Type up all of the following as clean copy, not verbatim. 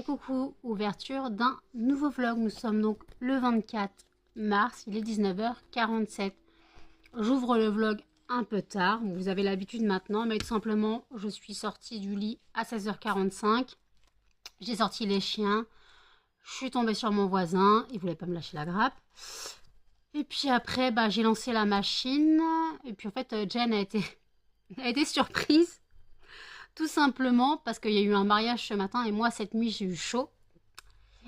coucou, ouverture d'un nouveau vlog. Nous sommes donc le 24 mars, il est 19h47. J'ouvre le vlog un peu tard, vous avez l'habitude maintenant, mais tout simplement, je suis sortie du lit à 16h45. J'ai sorti les chiens, je suis tombée sur mon voisin, il voulait pas me lâcher la grappe. Et puis après, j'ai lancé la machine, et puis en fait, Jen a été surprise. Tout simplement parce qu'il y a eu un mariage ce matin et moi cette nuit j'ai eu chaud.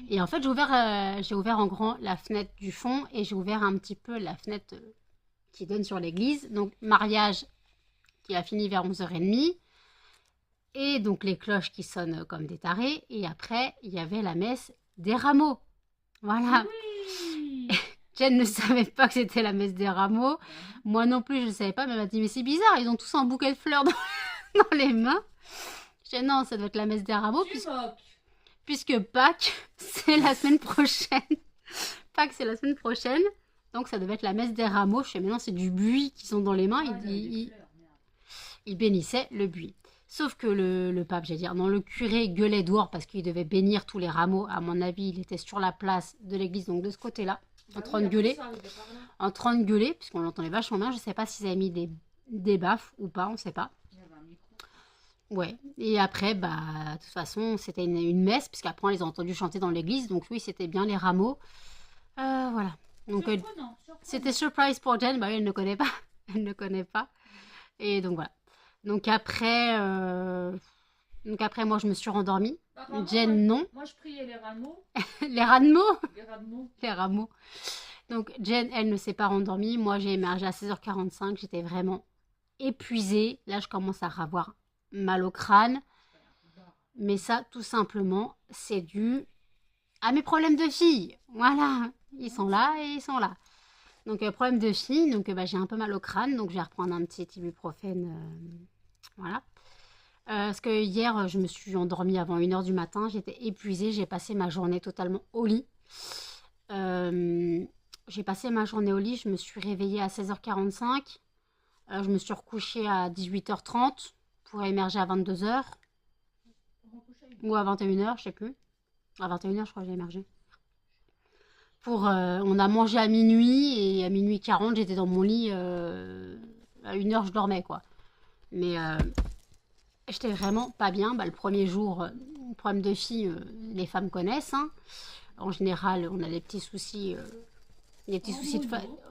Et en fait j'ai ouvert en grand la fenêtre du fond et j'ai ouvert un petit peu la fenêtre qui donne sur l'église. Donc mariage qui a fini vers 11h30. Et donc les cloches qui sonnent comme des tarés. Et après il y avait la messe des rameaux. Voilà. Oui. Jen ne savait pas que c'était la messe des rameaux. Moi non plus je ne savais pas. Mais elle m'a dit mais c'est bizarre, ils ont tous un bouquet de fleurs dans les mains. Je dis non, ça doit être la messe des rameaux puisque Pâques, c'est la semaine prochaine. Pâques, c'est la semaine prochaine. Donc ça devait être la messe des rameaux. Je sais mais non, c'est du buis qu'ils ont dans les mains. Ils bénissaient le buis. Sauf que le pape, j'allais dire, non, le curé gueulait dehors parce qu'il devait bénir tous les rameaux. À mon avis, il était sur la place de l'église, donc de ce côté-là, en train de gueuler, puisqu'on l'entendait vachement bien. Je ne sais pas s'ils avaient mis des baffes ou pas, on ne sait pas. Ouais, et après, de toute façon, c'était une messe, puisqu'après, on les a entendus chanter dans l'église, donc oui, c'était bien les rameaux. Voilà. Donc, Surprenant. c'était surprise pour Jen, elle ne connaît pas. Elle ne connaît pas. Et donc, voilà. Donc après, moi, je me suis rendormie. Jen, non. Moi, je priais les rameaux. Les rameaux. Les rameaux. Les rameaux. Donc, Jen, elle ne s'est pas rendormie. Moi, j'ai émergé à 16h45. J'étais vraiment épuisée. Là, je commence à avoir mal au crâne. Mais ça, tout simplement, c'est dû à mes problèmes de fille. Voilà. Ils sont là et ils sont là. Donc, problème de fille. Donc, j'ai un peu mal au crâne. Donc, je vais reprendre un petit ibuprofène. Voilà. Parce que hier, je me suis endormie avant 1h du matin. J'étais épuisée. J'ai passé ma journée totalement au lit. J'ai passé ma journée au lit. Je me suis réveillée à 16h45. Je me suis recouchée à 18h30 pour émerger à 22h. Ou à 21h, je sais plus. À 21h, je crois que j'ai émergé. On a mangé à minuit et à minuit 40, j'étais dans mon lit. À 1h, je dormais, quoi. Mais j'étais vraiment pas bien. Le premier jour, problème de fille, les femmes connaissent. Hein. En général, on a des petits soucis.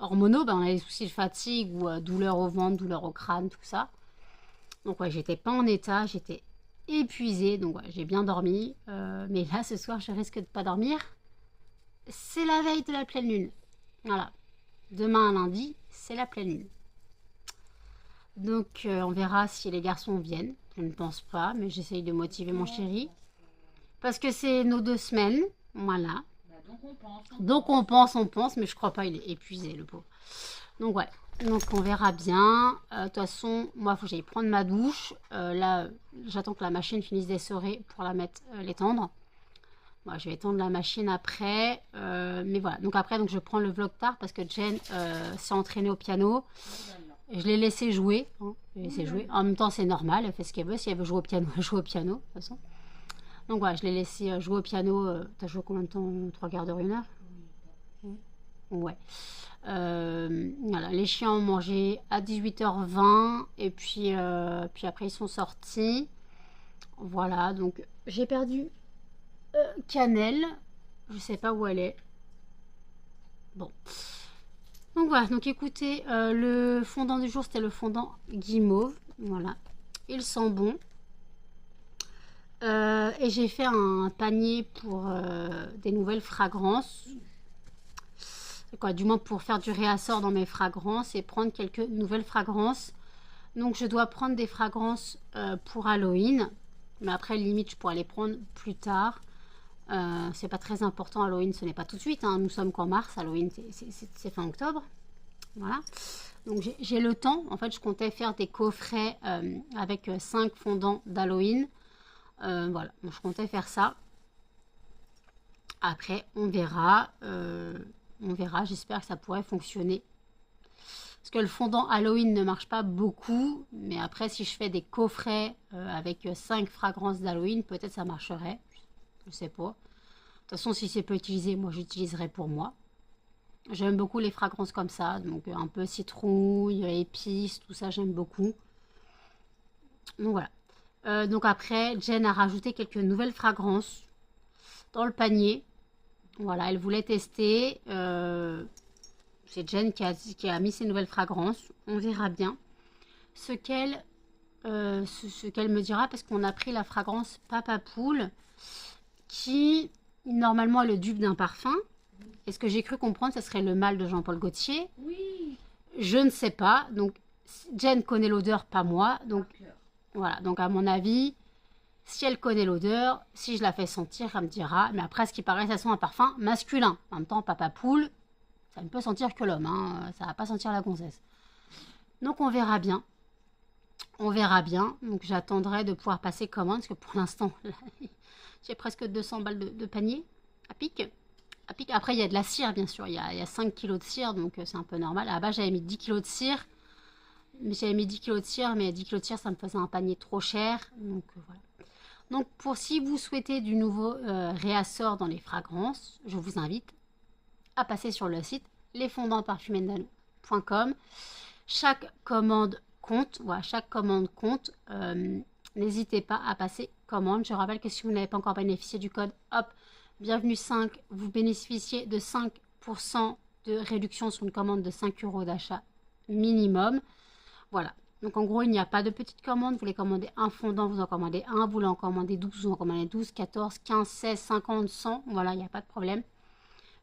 Hormonaux, on a des soucis de fatigue ou douleur au ventre, douleur au crâne, tout ça. Donc ouais, j'étais pas en état, j'étais épuisée, donc ouais, j'ai bien dormi. Mais là, ce soir, je risque de pas dormir. C'est la veille de la pleine lune. Voilà. Demain, lundi, c'est la pleine lune. Donc, on verra si les garçons viennent. Je ne pense pas, mais j'essaye de motiver mon chéri. Parce que c'est nos 2 semaines. Voilà. Donc on pense, mais je crois pas, il est épuisé, le pauvre. Donc ouais, donc on verra bien. De toute façon, moi, il faut que j'aille prendre ma douche. Là, j'attends que la machine finisse d'essorer pour la mettre, l'étendre. Moi, je vais étendre la machine après. Mais voilà, donc après, je prends le vlog tard parce que Jen s'est entraînée au piano. Je l'ai laissé jouer. Hein. Je l'ai laissé jouer. En même temps, c'est normal, elle fait ce qu'elle veut. Si elle veut jouer au piano, elle joue au piano, de toute façon. Donc voilà, je l'ai laissé jouer au piano. T'as joué combien de temps? 3 quarts d'heure, 1 heure? Ouais. Voilà, les chiens ont mangé à 18h20 et puis après ils sont sortis. Voilà, donc j'ai perdu Cannelle. Je sais pas où elle est. Bon. Donc voilà, donc écoutez, le fondant du jour c'était le fondant guimauve. Voilà, il sent bon. Et j'ai fait un panier pour des nouvelles fragrances. Du moins pour faire du réassort dans mes fragrances et prendre quelques nouvelles fragrances. Donc je dois prendre des fragrances pour Halloween. Mais après, limite, je pourrais les prendre plus tard. C'est pas très important, Halloween, ce n'est pas tout de suite. Hein. Nous sommes qu'en mars, Halloween, c'est fin octobre. Voilà. Donc j'ai le temps. En fait, je comptais faire des coffrets avec 5 fondants d'Halloween. Voilà, donc je comptais faire ça. Après, on verra. J'espère que ça pourrait fonctionner. Parce que le fondant Halloween ne marche pas beaucoup. Mais après, si je fais des coffrets avec 5 fragrances d'Halloween, peut-être ça marcherait. Je sais pas. De toute façon, si c'est pas utilisé, moi j'utiliserai pour moi. J'aime beaucoup les fragrances comme ça. Donc un peu citrouille, épices, tout ça, j'aime beaucoup. Donc voilà. Donc après, Jen a rajouté quelques nouvelles fragrances dans le panier. Voilà, elle voulait tester. C'est Jen qui a mis ses nouvelles fragrances. On verra bien ce qu'elle me dira, parce qu'on a pris la fragrance Papa Poule qui normalement est le dupe d'un parfum. Et ce que j'ai cru comprendre, ce serait le mâle de Jean-Paul Gaultier. Oui. Je ne sais pas. Donc Jen connaît l'odeur, pas moi. Donc voilà. Donc à mon avis, si elle connaît l'odeur, si je la fais sentir, elle me dira. Mais après, ce qui paraît, ça sent un parfum masculin. En même temps, Papa Poule, ça ne peut sentir que l'homme. Hein. Ça va pas sentir la gonzesse. Donc on verra bien. On verra bien. Donc j'attendrai de pouvoir passer commande. Parce que pour l'instant, j'ai presque 200 balles de panier à pic. Après, il y a de la cire, bien sûr. Il y a 5 kilos de cire, donc c'est un peu normal. À la base, j'avais mis 10 kilos de cire. Mais 10 kilos de cire, ça me faisait un panier trop cher. Donc voilà. Donc si vous souhaitez du nouveau réassort dans les fragrances, je vous invite à passer sur le site lesfondantparfumendano.com. Chaque commande compte. Voilà, chaque commande compte. N'hésitez pas à passer commande. Je rappelle que si vous n'avez pas encore bénéficié du code HOP, bienvenue 5, vous bénéficiez de 5% de réduction sur une commande de 5 € d'achat minimum. Voilà. Donc en gros, il n'y a pas de petite commande. Vous voulez commander un fondant, vous en commandez un. Vous voulez en commander 12, vous en commandez 12, 14, 15, 16, 50, 100. Voilà, il n'y a pas de problème.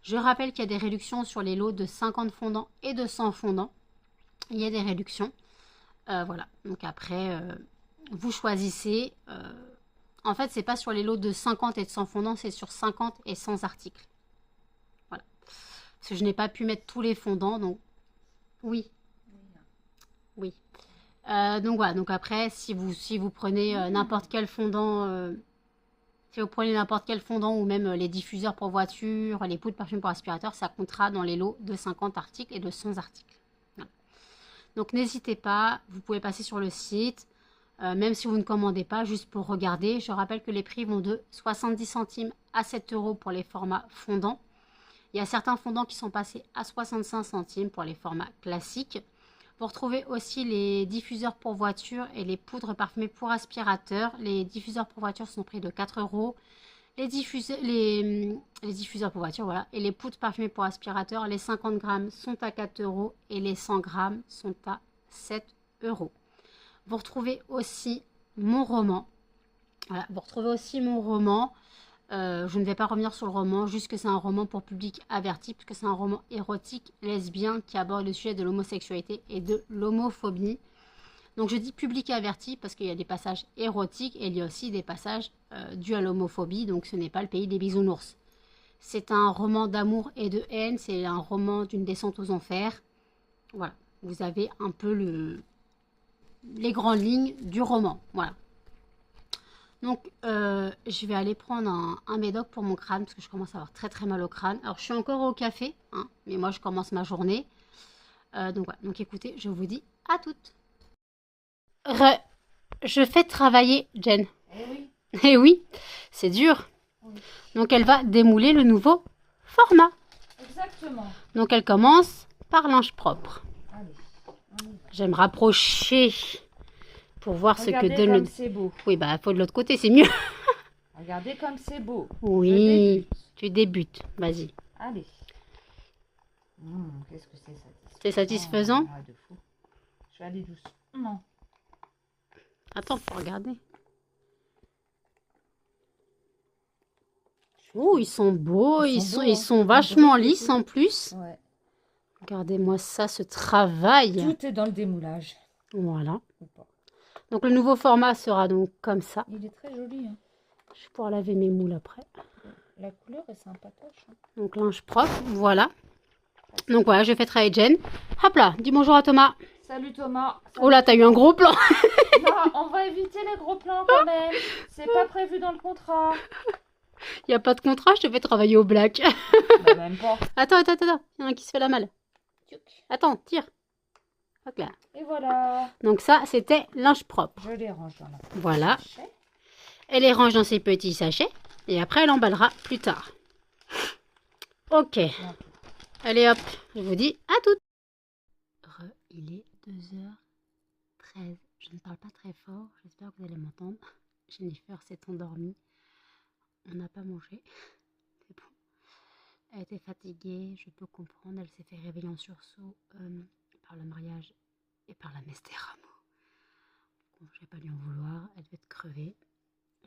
Je rappelle qu'il y a des réductions sur les lots de 50 fondants et de 100 fondants. Il y a des réductions. Voilà. Donc après, vous choisissez. En fait, c'est pas sur les lots de 50 et de 100 fondants, c'est sur 50 et 100 articles. Voilà. Parce que je n'ai pas pu mettre tous les fondants, donc oui. Oui. Donc voilà. Donc après, si vous prenez n'importe quel fondant, si vous prenez n'importe quel fondant ou même les diffuseurs pour voiture, les poudres parfum pour aspirateur, ça comptera dans les lots de 50 articles et de 100 articles. Voilà. Donc n'hésitez pas, vous pouvez passer sur le site. Même si vous ne commandez pas, juste pour regarder. Je rappelle que les prix vont de 70 centimes à 7 € pour les formats fondants. Il y a certains fondants qui sont passés à 65 centimes pour les formats classiques. Vous retrouvez aussi les diffuseurs pour voiture et les poudres parfumées pour aspirateur. Les diffuseurs pour voiture sont prix de 4 €. Les diffuseurs pour voiture, voilà. Et les poudres parfumées pour aspirateur, les 50 grammes sont à 4 € et les 100 grammes sont à 7 €. Vous retrouvez aussi mon roman. Voilà, vous retrouvez aussi mon roman. Je ne vais pas revenir sur le roman, juste que c'est un roman pour public averti, puisque c'est un roman érotique, lesbien, qui aborde le sujet de l'homosexualité et de l'homophobie. Donc je dis public averti parce qu'il y a des passages érotiques et il y a aussi des passages dus à l'homophobie, donc ce n'est pas le pays des bisounours. C'est un roman d'amour et de haine, c'est un roman d'une descente aux enfers. Voilà, vous avez un peu les grandes lignes du roman. Voilà. Donc, je vais aller prendre un médoc pour mon crâne parce que je commence à avoir très très mal au crâne. Alors, je suis encore au café, hein, mais moi, je commence ma journée. Donc, voilà. Donc, écoutez, je vous dis à toutes. Je fais travailler Jen. Eh oui. Eh oui, c'est dur. Oui. Donc, elle va démouler le nouveau format. Exactement. Donc, elle commence par linge propre. Allez. Je vais me rapprocher pour voir Regardez ce que donne comme le... c'est beau. Oui, bah, il faut de l'autre côté, c'est mieux. Regardez comme c'est beau. Oui, tu débutes. Vas-y. Allez. Qu'est-ce que c'est satisfaisant. C'est satisfaisant? Ah, de fou. Je vais aller doucement. Attends, faut regarder. Oh, ils sont beaux. Ils sont vachement lisses en plus. Ouais. Regardez-moi ça, ce travail. Tout est dans le démoulage. Voilà. Ou pas. Donc, le nouveau format sera donc comme ça. Il est très joli. Hein. Je vais pouvoir laver mes moules après. La couleur est sympatoche. Hein. Donc, linge propre, voilà. Donc, voilà, je fais travailler Jen. Hop là, dis bonjour à Thomas. Salut Thomas. Oh là, t'as eu un gros plan. Non, on va éviter les gros plans quand même. C'est pas prévu dans le contrat. Il n'y a pas de contrat, je te fais travailler au black. Bah, même pas. Attends. Il y en a un qui se fait la malle. Attends, tire. Hop là. Et voilà. Donc ça, c'était linge propre. Je les range dans la Voilà. sachet. Elle les range dans ses petits sachets. Et après, elle emballera plus tard. Ok. Allez hop, je vous dis à toutes. Il est 2h13. Je ne parle pas très fort. J'espère que vous allez m'entendre. Jennifer s'est endormie. On n'a pas mangé. C'est bon. Elle était fatiguée, je peux comprendre. Elle s'est fait réveiller en sursaut par le mariage et par la messe des rameaux. Bon, je vais pas lui en vouloir. Elle devait être crevée.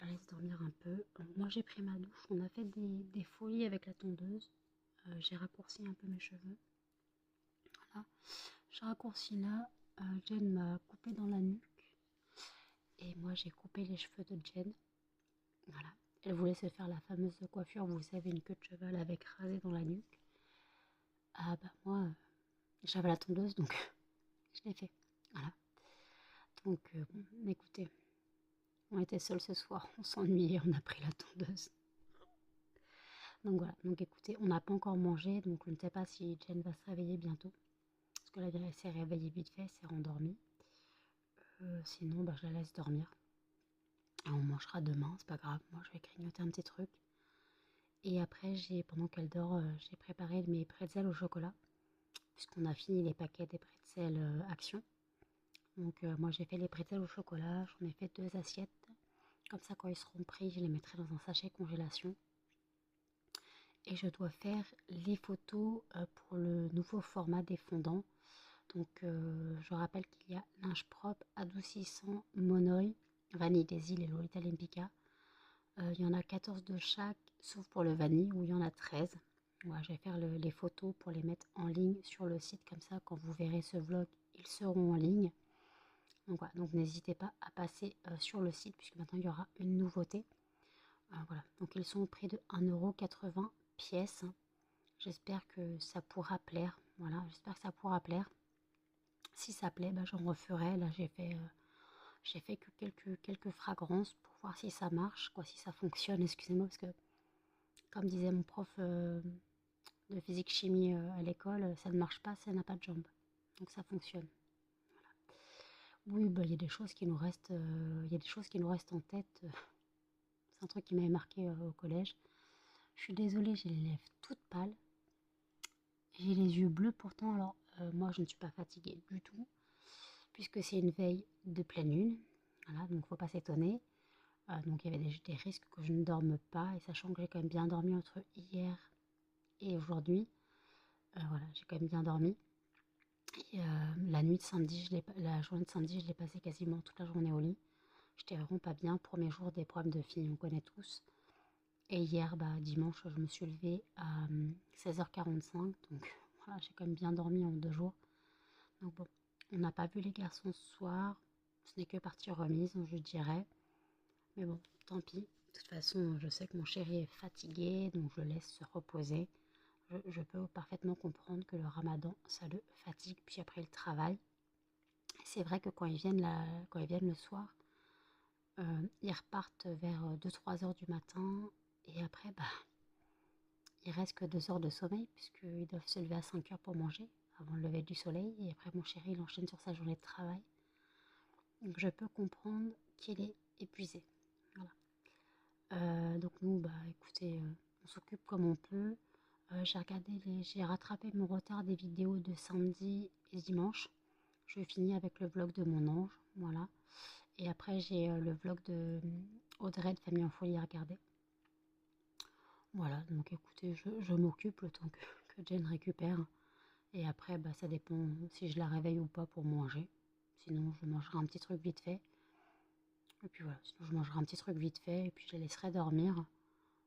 Elle laisse dormir un peu. Moi, j'ai pris ma douche. On a fait des folies avec la tondeuse. J'ai raccourci un peu mes cheveux. Voilà. J'ai raccourci là. Jen m'a coupé dans la nuque. Et moi, j'ai coupé les cheveux de Jen. Voilà. Elle voulait se faire la fameuse coiffure, vous savez, une queue de cheval avec rasé dans la nuque. Ah bah moi, j'avais la tondeuse, donc je l'ai fait. Voilà. Donc, bon, écoutez, on était seuls ce soir, on s'ennuyait, on a pris la tondeuse. Donc voilà, donc écoutez, on n'a pas encore mangé, donc je ne sais pas si Jen va se réveiller bientôt. Parce que là, elle s'est réveillée vite fait, elle s'est rendormie. Sinon, bah, je la laisse dormir. Et on mangera demain, c'est pas grave. Moi, je vais grignoter un petit truc. Et après, pendant qu'elle dort, j'ai préparé mes pretzels au chocolat. Puisqu'on a fini les paquets des pretzels Action. Donc moi, j'ai fait les pretzels au chocolat. J'en ai fait 2 assiettes. Comme ça, quand ils seront pris, je les mettrai dans un sachet congélation. Et je dois faire les photos pour le nouveau format des fondants. Donc je rappelle qu'il y a linge propre, adoucissant, monoï, vanille des îles et Lolita Lempicka. Il y en a 14 de chaque, sauf pour le vanille où il y en a 13. Voilà, je vais faire les photos pour les mettre en ligne sur le site. Comme ça, quand vous verrez ce vlog, ils seront en ligne. Donc voilà, donc n'hésitez pas à passer sur le site puisque maintenant il y aura une nouveauté. Voilà, donc ils sont au prix de 1,80 € pièce. J'espère que ça pourra plaire. Voilà, j'espère que ça pourra plaire. Si ça plaît, bah, j'en referai. Là, j'ai fait que quelques fragrances pour voir si ça marche, quoi, si ça fonctionne. Excusez-moi, parce que comme disait mon prof de physique-chimie à l'école, ça ne marche pas, ça n'a pas de jambes. Donc ça fonctionne. Oui, bah, il y a des choses qui nous restent, il y a des choses qui nous restent en tête. C'est un truc qui m'avait marqué au collège. Je suis désolée, j'ai les lèvres toutes pâles. J'ai les yeux bleus pourtant, alors moi je ne suis pas fatiguée du tout, puisque c'est une veille de pleine lune. Voilà, donc faut pas s'étonner. Donc il y avait des risques que je ne dorme pas, et sachant que j'ai quand même bien dormi entre hier et aujourd'hui. Voilà, j'ai quand même bien dormi. Et la nuit de samedi, la journée de samedi, je l'ai passée quasiment toute la journée au lit. J'étais vraiment pas bien. Premier jour des problèmes de filles, on connaît tous. Et hier, bah, dimanche, je me suis levée à 16h45. Donc voilà, j'ai quand même bien dormi en 2 jours. Donc bon, on n'a pas vu les garçons ce soir. Ce n'est que partie remise, je dirais. Mais bon, tant pis. De toute façon, je sais que mon chéri est fatigué, donc je le laisse se reposer. Je peux parfaitement comprendre que le ramadan, ça le fatigue, puis après le travail. C'est vrai que quand ils viennent le soir, ils repartent vers 2-3 heures du matin. Et après, bah, il reste que 2 heures de sommeil, puisqu'ils doivent se lever à 5 heures pour manger, avant le lever du soleil. Et après, mon chéri, il enchaîne sur sa journée de travail. Donc je peux comprendre qu'il est épuisé. Voilà. Donc nous, bah écoutez, on s'occupe comme on peut. J'ai rattrapé mon retard des vidéos de samedi et dimanche. Je finis avec le vlog de mon ange, voilà. Et après j'ai le vlog de Audrey de Famille en Folie à regarder. Voilà, donc écoutez, je m'occupe le temps que Jen récupère. Et après, bah, ça dépend si je la réveille ou pas pour manger. Sinon, je mangerai un petit truc vite fait. Et puis voilà, sinon je mangerai un petit truc vite fait et puis je la laisserai dormir.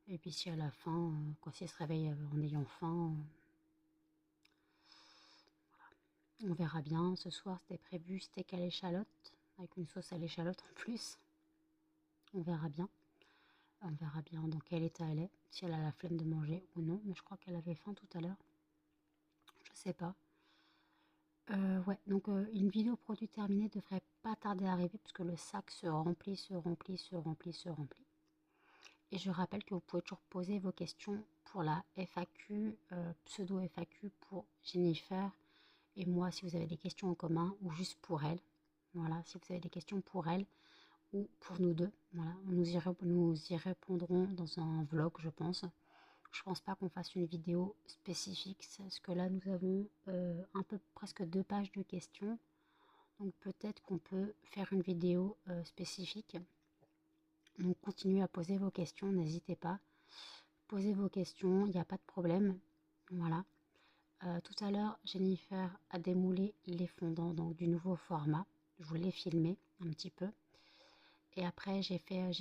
Et puis si à la fin, quand si elle se réveille en ayant faim, on verra bien. Ce soir, c'était prévu steak à l'échalote, avec une sauce à l'échalote en plus. On verra bien. On verra bien dans quel état elle est, si elle a la flemme de manger ou non. Mais je crois qu'elle avait faim tout à l'heure. Je sais pas. Ouais, donc une vidéo produit terminée devrait pas tarder à arriver puisque le sac se remplit, se remplit, se remplit, se remplit. Et je rappelle que vous pouvez toujours poser vos questions pour la FAQ, pseudo FAQ pour Jennifer et moi si vous avez des questions en commun ou juste pour elle. Voilà, si vous avez des questions pour elle ou pour nous deux. Voilà, nous y répondrons dans un vlog, je pense. Je pense pas qu'on fasse une vidéo spécifique, parce que là nous avons un peu presque 2 pages de questions. Donc peut-être qu'on peut faire une vidéo spécifique. Donc continuez à poser vos questions, n'hésitez pas. Posez vos questions, il n'y a pas de problème. Voilà. Tout à l'heure, Jennifer a démoulé les fondants, donc du nouveau format. Je vous l'ai filmé un petit peu. Et après, j'ai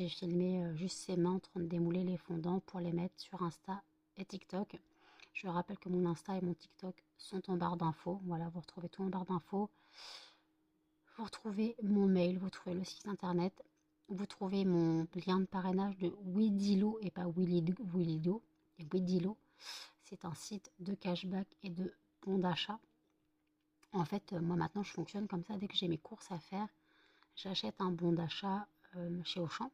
filmé juste ses mains en train de démouler les fondants pour les mettre sur Insta et TikTok. Je rappelle que mon Insta et mon TikTok sont en barre d'infos. Voilà, vous retrouvez tout en barre d'infos. Vous retrouvez mon mail, vous trouvez le site internet. Vous trouvez mon lien de parrainage de Widilo et pas Willido. Et Widilo, c'est un site de cashback et de bons d'achat. En fait, moi maintenant, je fonctionne comme ça. Dès que j'ai mes courses à faire, j'achète un bon d'achat chez Auchan.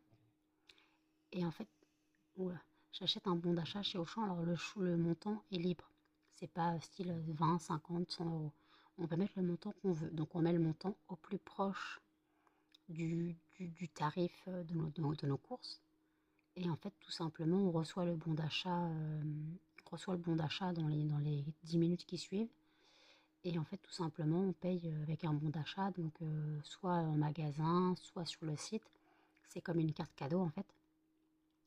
Et en fait, oula, j'achète un bon d'achat chez Auchan. Alors le montant est libre. C'est pas style 20, 50, 100 euros. On peut mettre le montant qu'on veut. Donc on met le montant au plus proche du tarif de nos courses. Et en fait, tout simplement, on reçoit le bon d'achat dans les 10 minutes qui suivent. Et en fait, tout simplement, on paye avec un bon d'achat, donc soit en magasin, soit sur le site. C'est comme une carte cadeau en fait.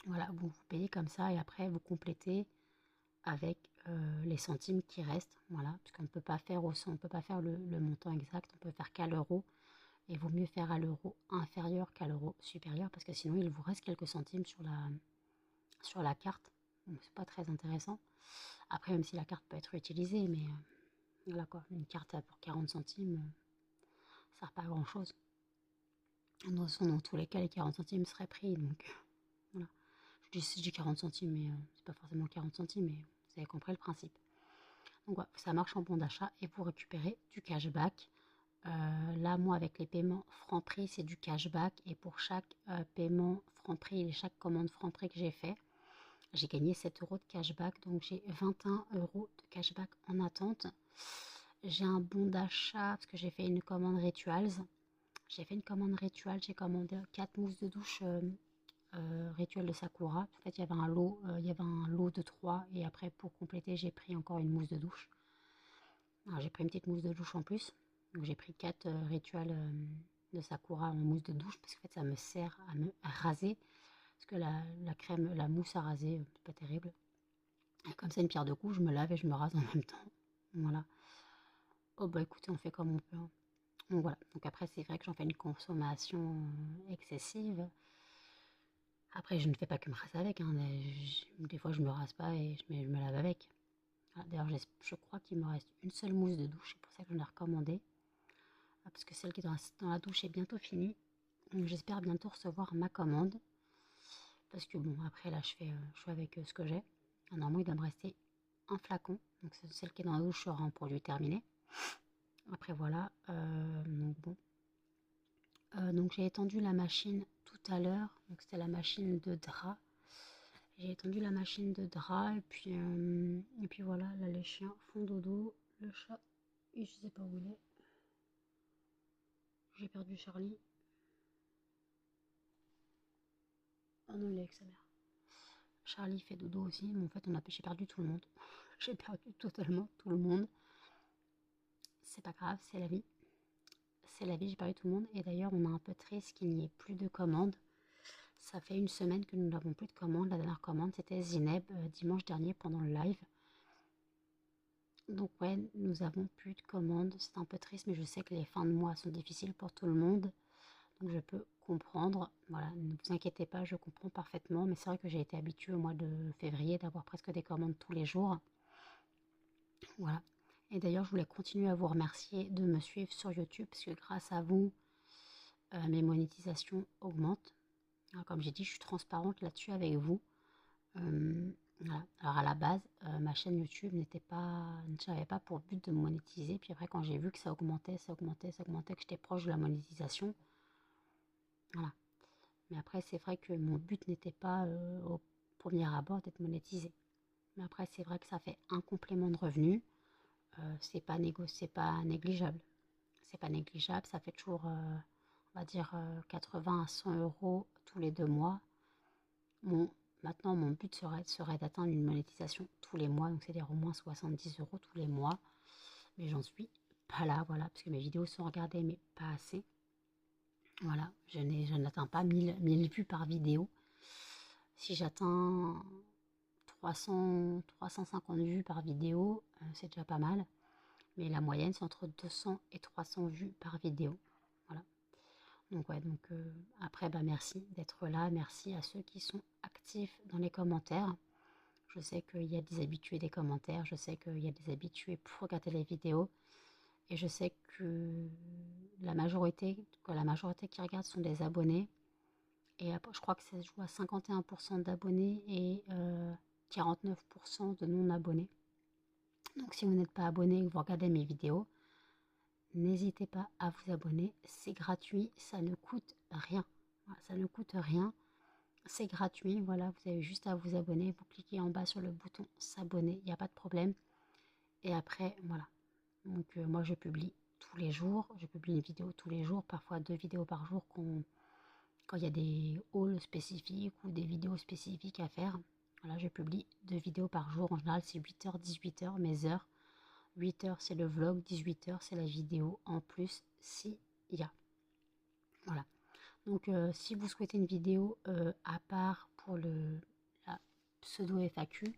Voilà, vous payez comme ça et après vous complétez avec les centimes qui restent. Voilà, parce qu'on ne peut pas faire on peut pas faire le montant exact, on peut faire qu'à l'euro. Et il vaut mieux faire à l'euro inférieur qu'à l'euro supérieur parce que sinon il vous reste quelques centimes sur la carte. Bon, c'est pas très intéressant. Après, même si la carte peut être utilisée, mais voilà quoi, une carte pour 40 centimes, ça sert pas à grand chose. De toute façon, dans tous les cas, les 40 centimes seraient pris. Donc voilà. Je dis 40 centimes, mais c'est pas forcément 40 centimes, mais vous avez compris le principe. Donc voilà, ça marche en bon d'achat et vous récupérez du cashback. Là, moi, avec les paiements Franprix, c'est du cashback. Et pour chaque paiement Franprix et chaque commande Franprix que j'ai fait, j'ai gagné 7 euros de cashback. Donc, j'ai 21 euros de cashback en attente. J'ai un bon d'achat parce que j'ai fait une commande Rituals. J'ai fait une commande Rituals. J'ai commandé 4 mousses de douche Rituel de Sakura. En fait, il y avait un lot de 3. Et après, pour compléter, j'ai pris encore une mousse de douche. Alors, j'ai pris une petite mousse de douche en plus. Donc j'ai pris 4 rituels de Sakura en mousse de douche parce qu'en fait ça me sert à me raser. Parce que la crème, la mousse à raser, c'est pas terrible. Et comme c'est une pierre de coups, je me lave et je me rase en même temps. Voilà. Oh bah écoutez, on fait comme on peut. Hein. Donc voilà. Donc après c'est vrai que j'en fais une consommation excessive. Après je ne fais pas que me raser avec. Hein. Des fois je me rase pas et je me lave avec. Voilà. D'ailleurs je crois qu'il me reste une seule mousse de douche. C'est pour ça que j'en ai recommandé. Parce que celle qui est dans la douche est bientôt finie. J'espère bientôt recevoir ma commande. Parce que bon, après là, je fais avec ce que j'ai. Normalement, il doit me rester un flacon. Donc celle qui est dans la douche sera en produit terminé. Après voilà. Donc bon. Donc j'ai étendu la machine tout à l'heure. Donc c'était la machine de drap. J'ai étendu la machine de drap. Et puis voilà, là les chiens font dodo. Le chat, et je sais pas où il est. J'ai perdu Charlie. Oh non, il est avec sa mère. Charlie fait dodo aussi, mais en fait j'ai perdu tout le monde. J'ai perdu totalement tout le monde. C'est pas grave, c'est la vie. C'est la vie, j'ai perdu tout le monde. Et d'ailleurs, on a un peu triste qu'il n'y ait plus de commandes. Ça fait une semaine que nous n'avons plus de commandes. La dernière commande, c'était Zineb dimanche dernier pendant le live. Donc ouais, nous avons plus de commandes. C'est un peu triste, mais je sais que les fins de mois sont difficiles pour tout le monde. Donc je peux comprendre. Voilà, ne vous inquiétez pas, je comprends parfaitement. Mais c'est vrai que j'ai été habituée au mois de février d'avoir presque des commandes tous les jours. Voilà. Et d'ailleurs, je voulais continuer à vous remercier de me suivre sur YouTube parce que grâce à vous, mes monétisations augmentent. Alors, comme j'ai dit, je suis transparente là-dessus avec vous. Voilà. Alors à la base, ma chaîne YouTube n'avait pas pour but de monétiser. Puis après, quand j'ai vu que ça augmentait, que j'étais proche de la monétisation, voilà. Mais après, c'est vrai que mon but n'était pas au premier abord d'être monétisé. Mais après, c'est vrai que ça fait un complément de revenu. C'est pas négligeable. C'est pas négligeable, ça fait toujours, on on va dire 80 à 100 € tous les 2 mois. Maintenant, mon but serait d'atteindre une monétisation tous les mois, donc c'est-à-dire au moins 70 € tous les mois. Mais j'en suis pas là, voilà, parce que mes vidéos sont regardées, mais pas assez. Voilà, je n'atteins pas 1000 vues par vidéo. Si j'atteins 350 vues par vidéo, c'est déjà pas mal. Mais la moyenne, c'est entre 200 et 300 vues par vidéo. Voilà. Donc, ouais, après, merci d'être là. Merci à ceux qui sont actifs dans les commentaires. Je sais qu'il y a des habitués des commentaires. Je sais qu'il y a des habitués pour regarder les vidéos. Et je sais que la majorité qui regarde sont des abonnés. Et je crois que ça se joue à 51% d'abonnés et 49% de non-abonnés. Donc si vous n'êtes pas abonné et que vous regardez mes vidéos, n'hésitez pas à vous abonner. C'est gratuit, ça ne coûte rien. Voilà, ça ne coûte rien. C'est gratuit, voilà, vous avez juste à vous abonner. Vous cliquez en bas sur le bouton s'abonner, il n'y a pas de problème. Et après, voilà. Donc moi je publie tous les jours. Je publie une vidéo tous les jours, parfois 2 vidéos par jour quand il y a des hauls spécifiques ou des vidéos spécifiques à faire. Voilà, je publie 2 vidéos par jour. En général, c'est 8h, 18h, mes heures. 8h, c'est le vlog. 18h, c'est la vidéo en plus, s'il y a. Voilà. Donc, si vous souhaitez une vidéo à part pour la pseudo FAQ,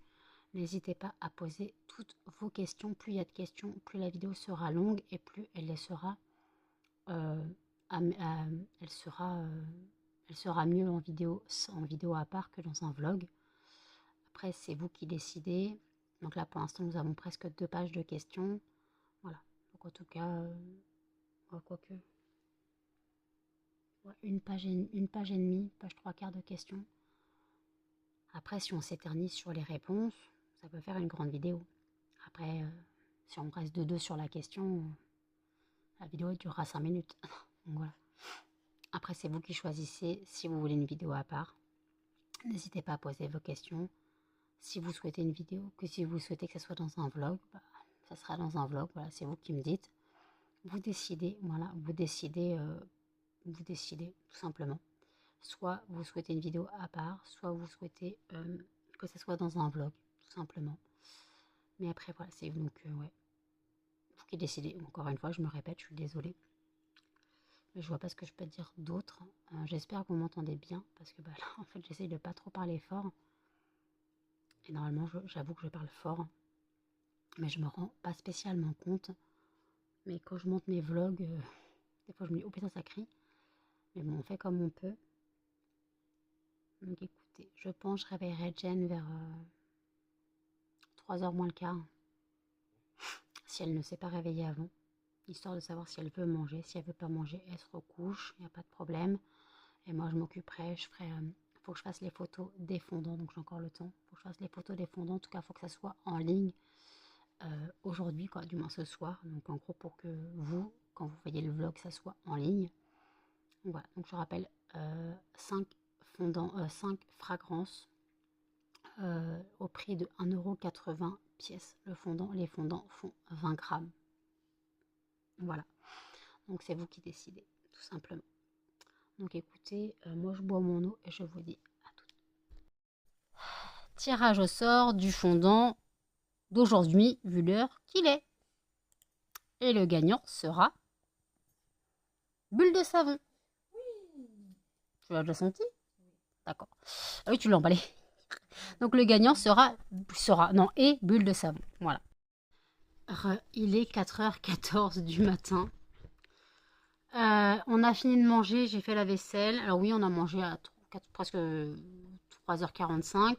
n'hésitez pas à poser toutes vos questions. Plus il y a de questions, plus la vidéo sera longue et plus elle sera mieux en vidéo à part que dans un vlog. Après, c'est vous qui décidez. Donc là, pour l'instant, nous avons presque 2 pages de questions. Voilà. Donc en tout cas, quoique. Ouais, une page et demie, page 3/4 de questions. Après, si on s'éternise sur les réponses, ça peut faire une grande vidéo. Après, si on reste de 2 sur la question, la vidéo durera 5 minutes. Donc voilà. Après, c'est vous qui choisissez si vous voulez une vidéo à part. N'hésitez pas à poser vos questions. Si vous souhaitez une vidéo, si vous souhaitez que ça soit dans un vlog, ça sera dans un vlog. Voilà, c'est vous qui me dites. Vous décidez, voilà, vous décidez tout simplement. Soit vous souhaitez une vidéo à part, soit vous souhaitez que ça soit dans un vlog, tout simplement. Mais après, voilà, c'est vous, donc, ouais. Vous qui décidez. Encore une fois, je me répète, je suis désolée. Mais je vois pas ce que je peux dire d'autre. J'espère que vous m'entendez bien, parce que là, en fait, j'essaye de pas trop parler fort. Et normalement, j'avoue que je parle fort. Mais je me rends pas spécialement compte. Mais quand je monte mes vlogs, des fois je me dis, oh putain, ça crie. Mais bon, on fait comme on peut. Donc écoutez, je pense que je réveillerai Jen vers 3h moins le quart. Si elle ne s'est pas réveillée avant. Histoire de savoir si elle veut manger. Si elle veut pas manger, elle se recouche. Il n'y a pas de problème. Et moi, je m'occuperai. Faut que je fasse les photos des fondants. Donc j'ai encore le temps. Faut que je fasse les photos des fondants. En tout cas, il faut que ça soit en ligne aujourd'hui, quoi, du moins ce soir. Donc en gros, pour que vous, quand vous voyez le vlog, ça soit en ligne. Donc, voilà. Donc je rappelle 5 fondants, 5 fragrances au prix de 1,80 € pièce. Les fondants font 20 grammes. Voilà. Donc c'est vous qui décidez, tout simplement. Donc écoutez, moi je bois mon eau et je vous dis à tout. Tirage au sort du fondant d'aujourd'hui, vu l'heure qu'il est. Et le gagnant sera Bulle de savon. Oui. Tu l'as déjà senti? D'accord. Ah oui, tu l'as emballé. Donc le gagnant sera Bulle de savon. Voilà. Il est 4h14 du matin. On a fini de manger, j'ai fait la vaisselle. Alors oui, on a mangé à presque 3h45.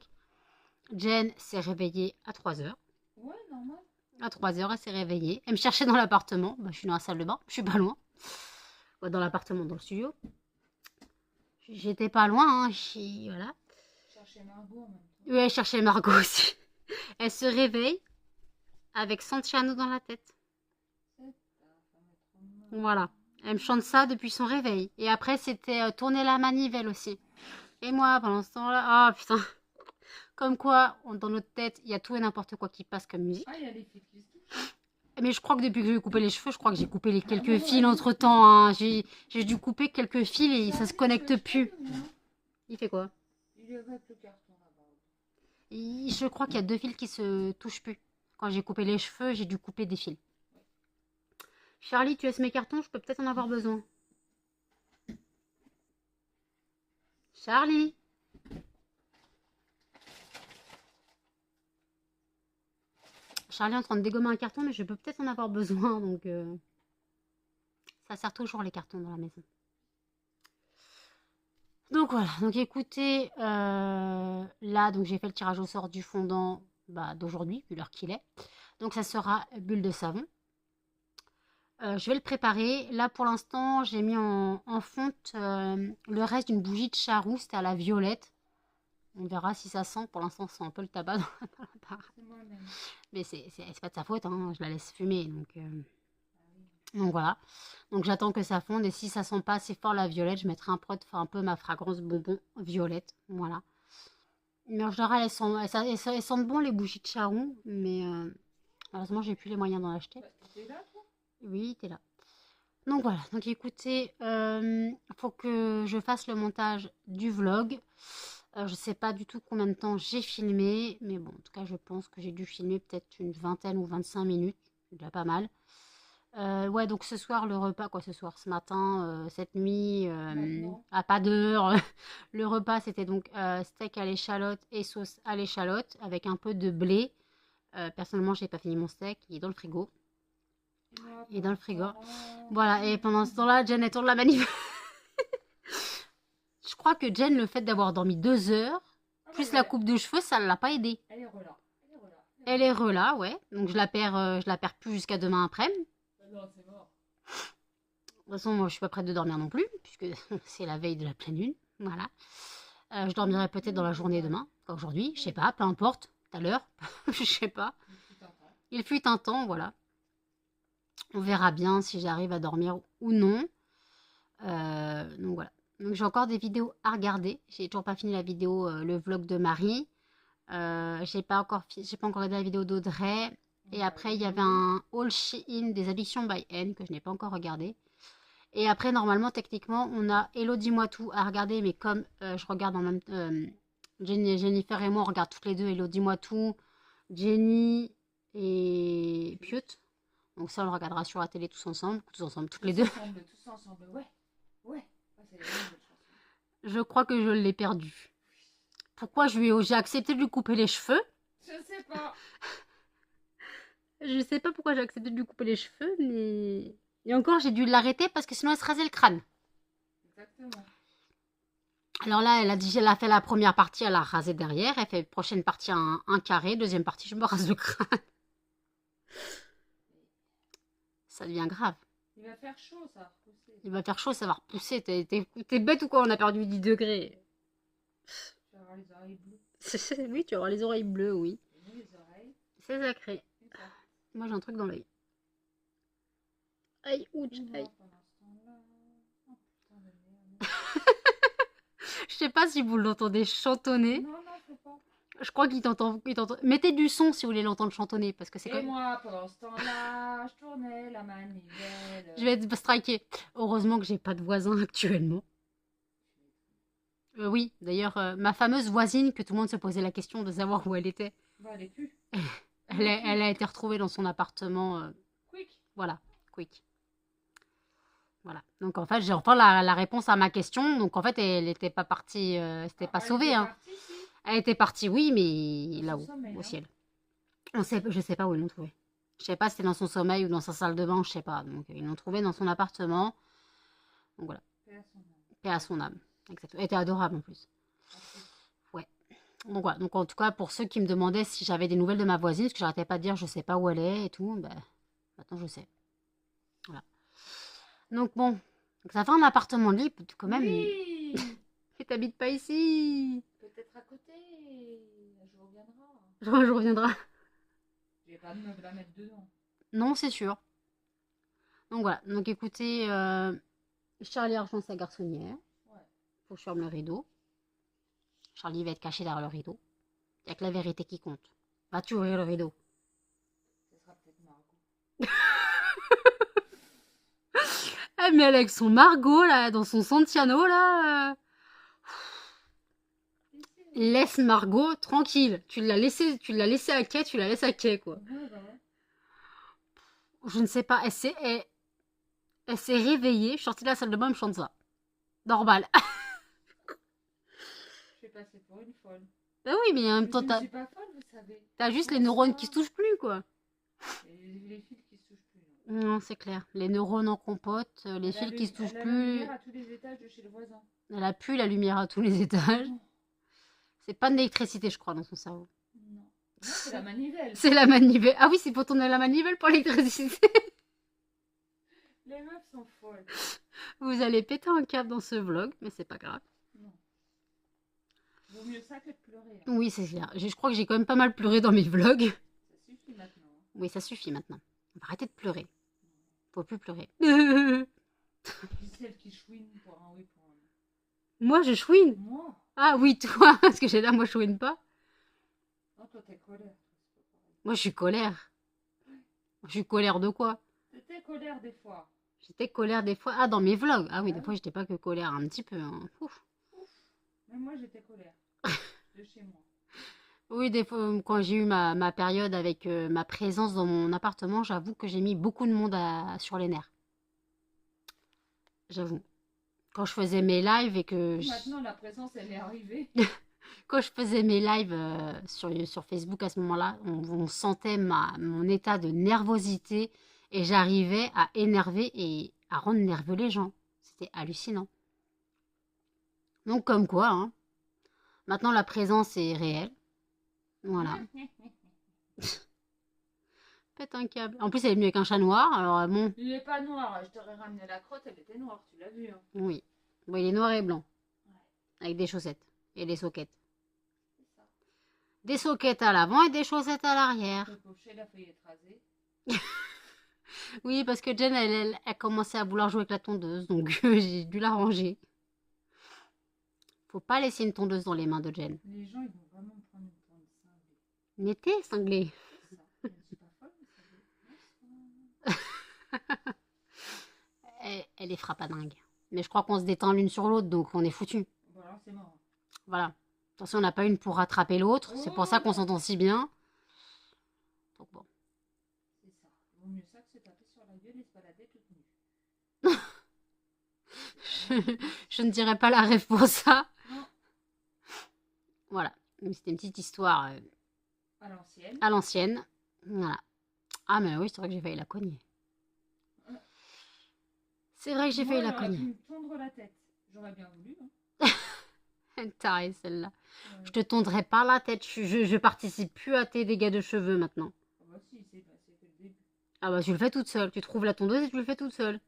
Jen s'est réveillée à 3h. Ouais, normal. À 3h, elle s'est réveillée. Elle me cherchait dans l'appartement. Je suis dans la salle de bain, je suis pas loin. Dans l'appartement, dans le studio. J'étais pas loin, hein. Voilà. Chercher Margot en même temps. Oui, elle cherchait Margot aussi. Elle se réveille avec Santiano dans la tête. Voilà. Elle me chante ça depuis son réveil. Et après, c'était tourner la manivelle aussi. Et moi, pendant ce temps-là, oh putain. Comme quoi, dans notre tête, il y a tout et n'importe quoi qui passe comme musique. Ah, il y a les filles qui se touchent. Mais je crois que depuis que j'ai coupé les cheveux, je crois que j'ai coupé les quelques fils entre-temps. Hein. J'ai dû couper quelques fils et ça se connecte plus. Il fait quoi? Il est avec le carton là-bas. Je crois qu'il y a 2 fils qui se touchent plus. Quand j'ai coupé les cheveux, j'ai dû couper des fils. Charlie, tu laisses mes cartons? Je peux peut-être en avoir besoin. Charlie? Charlie est en train de dégommer un carton, mais je peux peut-être en avoir besoin. Donc, ça sert toujours les cartons dans la maison. Donc voilà, donc écoutez, là donc j'ai fait le tirage au sort du fondant d'aujourd'hui, vu l'heure qu'il est. Donc ça sera bulle de savon. Je vais le préparer. Là pour l'instant j'ai mis en fonte le reste d'une bougie de charroux, c'était à la violette. On verra si ça sent. Pour l'instant ça sent un peu le tabac dans l'appareil. C'est moi-même. Mais c'est pas de sa faute, hein, je la laisse fumer. Donc voilà. Donc j'attends que ça fonde et si ça sent pas assez fort la violette, je mettrai un peu ma fragrance bonbon violette. Voilà. Mais en général, elles sentent bon les bougies de charroux, mais malheureusement, j'ai plus les moyens d'en acheter. T'es là, toi? Oui, t'es là. Donc voilà. Donc écoutez, faut que je fasse le montage du vlog. Je sais pas du tout combien de temps j'ai filmé, mais bon, en tout cas, je pense que j'ai dû filmer peut-être une 20 ou 25 minutes. C'est déjà pas mal. Ouais, donc ce soir, le repas, quoi, ce matin, cette nuit, à pas d'heure, le repas, c'était donc steak à l'échalote et sauce à l'échalote avec un peu de blé. Personnellement, j'ai pas fini mon steak, il est dans le frigo. Il est dans le frigo. Voilà, et pendant ce temps-là, Jen, elle tourne la manip. Je crois que Jen, le fait d'avoir dormi 2 heures, plus la coupe de cheveux, ça ne l'a pas aidée. Elle est relâ. Elle est relâ, ouais. Donc je la perds plus jusqu'à demain après-midi. Non, c'est mort. De toute façon, moi, je suis pas prête de dormir non plus, puisque c'est la veille de la pleine lune. Voilà. Je dormirai peut-être dans la journée demain, aujourd'hui, je sais pas, peu importe, tout à l'heure, je sais pas. Il fut un temps, voilà. On verra bien si j'arrive à dormir ou non. Donc voilà. Donc j'ai encore des vidéos à regarder. J'ai toujours pas fini la vidéo, le vlog de Marie. J'ai pas encore regardé la vidéo d'Audrey. Et après, il y avait un haul Shein des addictions by N que je n'ai pas encore regardé. Et après, normalement, techniquement, on a Hello Dis-moi tout à regarder. Mais comme je regarde en même temps, Jennifer et moi, on regarde toutes les deux Hello Dis-moi tout, Jenny et Piot. Donc ça, on le regardera sur la télé tous ensemble, toutes les deux. Tous ensemble, ouais. Ouais. C'est les mêmes chansons. Je crois que je l'ai perdu. Pourquoi j'ai accepté de lui couper les cheveux? Je sais pas. Je sais pas pourquoi j'ai accepté de lui couper les cheveux, mais... Et encore, j'ai dû l'arrêter parce que sinon elle se rasait le crâne. Exactement. Alors là, elle a fait la première partie, elle a rasé derrière. Elle fait prochaine partie un carré, deuxième partie, je me rase le crâne. Ça devient grave. Il va faire chaud, ça va repousser. Il va faire chaud, ça va repousser. T'es bête ou quoi? On a perdu 10 degrés. Tu vas avoir les oreilles bleues. Oui, tu vas avoir les oreilles bleues, oui. Et nous, les oreilles. C'est sacré. Moi, j'ai un truc dans l'œil. Aïe, ouch, aïe. Je sais pas si vous l'entendez chantonner. Non, faut pas. Je crois qu'il t'entend. Mettez du son si vous voulez l'entendre chantonner. Parce que c'est Et moi, pendant ce temps-là, je tournais la manivelle. Je vais être strikée. Heureusement que j'ai pas de voisin actuellement. Oui, d'ailleurs, ma fameuse voisine que tout le monde se posait la question de savoir où elle était. Bah, elle est plus. Elle a été retrouvée dans son appartement. Quick. Voilà, quick. Voilà. Donc en fait, j'ai enfin la réponse à ma question. Donc en fait, elle n'était pas partie, c'était pas sauvée. Hein. Partie, si. Elle était partie, oui, mais là-haut, au Hein. ciel. Je sais pas où ils l'ont trouvée. Je sais pas si c'était dans son sommeil ou dans sa salle de bain, je sais pas. Donc ils l'ont trouvée dans son appartement. Donc voilà. Paix à son âme. Exactement. Elle était adorable en plus. Ouais. Donc voilà. Donc en tout cas, pour ceux qui me demandaient si j'avais des nouvelles de ma voisine, parce que j'arrêtais pas de dire je sais pas où elle est et tout, ben maintenant je sais. Voilà. Donc bon, donc ça fait un appartement libre quand même. Oui. Et t'habites pas ici. Peut-être à côté. Un jour viendra. Un jour viendra. Je vais pas me la mettre dedans. Non, c'est sûr. Donc voilà. Donc écoutez, Charlie a rejoint sa garçonnière. Ouais. Faut que je ferme le rideau. Charlie va être caché derrière le rideau. Il n'y a que la vérité qui compte. Vas-tu ouvrir le rideau? Ce sera peut-être Margot. Ah, mais elle avec son Margot, là, dans son Santiano, là. Laisse Margot tranquille. Tu l'as laissé à quai, tu la laisses à quai, quoi. Ouais, bah ouais. Je ne sais pas, elle s'est réveillée, je suis sortie de la salle de bain, elle me chante ça. Normal. Je vais passer pour une folle. Bah oui, mais en même Mais temps, je ne suis pas folle, vous savez. t'as juste Moi, les c'est neurones pas- qui se touchent plus, quoi. Et les fils qui se touchent plus. Là. Non, c'est clair. Les neurones en compote, les Elle a fils qui se touchent elle a la plus. lumière à tous les étages de chez le voisin. Elle a plus la lumière à tous les étages. Non. C'est pas de l'électricité, je crois, dans son cerveau. Non. Non, c'est la manivelle. C'est la manivelle. Ah oui, c'est pour tourner la manivelle pour l'électricité. Les meufs sont folles. Vous allez péter un câble dans ce vlog, mais c'est pas grave. Non. Vaut mieux ça que de pleurer. Hein. Oui, c'est clair. Je crois que j'ai quand même pas mal pleuré dans mes vlogs. Ça suffit maintenant. Hein. Oui, ça suffit maintenant. On va arrêter de pleurer. Faut plus pleurer. Celle qui chouine pour un oui pour un non. Moi, je chouine. Moi. Ah oui, toi, parce que j'ai là, moi, je chouine pas. Non, toi t'es colère. C'est pas pareil. Moi, je suis colère. Je suis colère de quoi? T'étais colère des fois. J'étais colère des fois. Ah, dans mes vlogs. Ah oui, Ah des fois, j'étais pas que colère, un petit peu. Hein. Ouf. Même moi j'étais colère. De chez moi. Oui, des fois, quand j'ai eu ma période avec ma présence dans mon appartement, j'avoue que j'ai mis beaucoup de monde sur les nerfs. J'avoue. Quand je faisais mes lives et que... Maintenant la présence elle est arrivée. Quand je faisais mes lives sur Facebook à ce moment-là, on sentait mon état de nervosité et j'arrivais à énerver et à rendre nerveux les gens. C'était hallucinant. Donc comme quoi, hein, maintenant la présence est réelle. Voilà. Pète un câble. En plus, elle est venue avec un chat noir, alors bon, Il est pas noir. Je t'aurais ramené la crotte, elle était noire. Tu l'as vu. Hein. oui. Bon, il est noir et blanc, Ouais, avec des chaussettes et des soquettes. c'est ça. Des soquettes à l'avant et des chaussettes à l'arrière. Le cocher il a failli être rasé. Oui, parce que Jen, elle commençait à vouloir jouer avec la tondeuse, donc j'ai dû la ranger. Faut pas laisser une tondeuse dans les mains de Jen. Les gens ils vont vraiment me prendre pour une cinglée. Une été cinglée. C'est ça. Je ne suis pas folle, vous savez. Elle les fera pas dingue. Mais je crois qu'on se détend l'une sur l'autre, donc on est foutu. Bon alors c'est mort. Voilà. Attention, on n'a pas une pour rattraper l'autre. C'est pour ça qu'on s'entend si bien. Donc bon. C'est ça. Vaut mieux ça que se taper sur la gueule et se balader toute nue. Je ne dirais pas la rêve pour ça. Non. Voilà. C'était une petite histoire À l'ancienne. à l'ancienne. Voilà. Ah, mais oui, c'est vrai que j'ai failli la cogner. C'est vrai que j'ai failli la Moi, elle aurait pu cogner. me tondre la tête. J'aurais bien voulu. Hein. Tarée, celle-là. Ouais. Je te tondrai pas la tête. Je participe plus à tes dégâts de cheveux maintenant. Ah bah si, c'est que le début. Ah bah, tu le fais toute seule. Tu trouves la tondeuse et tu le fais toute seule.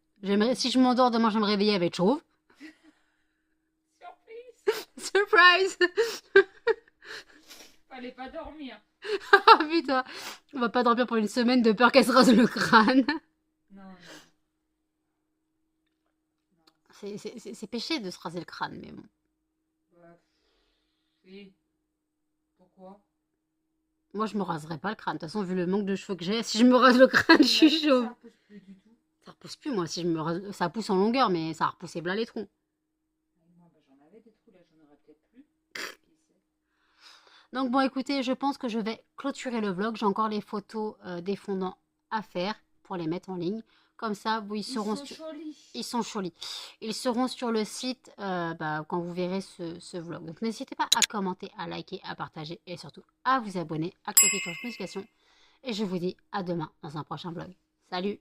Si je m'endors demain, je vais me réveiller avec chauve. Surprise. Surprise. Fallait pas dormir. Oh putain. On va pas dormir pour une semaine de peur qu'elle se rase le crâne. Non, non. C'est péché de se raser le crâne, mais bon. Bah, oui. Pourquoi? Moi, je me raserai pas le crâne. De toute façon, vu le manque de cheveux que j'ai, si je me rase le crâne, je suis Ça chauve. repousse plus du tout. Ça repousse plus, moi. Si je me rase... Ça pousse en longueur, mais ça a repoussé blas les troncs. Et moi, bah, j'en avais des trous, là, j'en aurais peut-être plus. Qui sait? Donc bon, écoutez, je pense que je vais clôturer le vlog. J'ai encore les photos des fondants à faire pour les mettre en ligne. Comme ça, ils seront jolis. ils sont jolis. Ils seront sur le site quand vous verrez ce vlog. Donc n'hésitez pas à commenter, à liker, à partager et surtout à vous abonner, à activer la cloche de notification. Et je vous dis à demain dans un prochain vlog. Salut!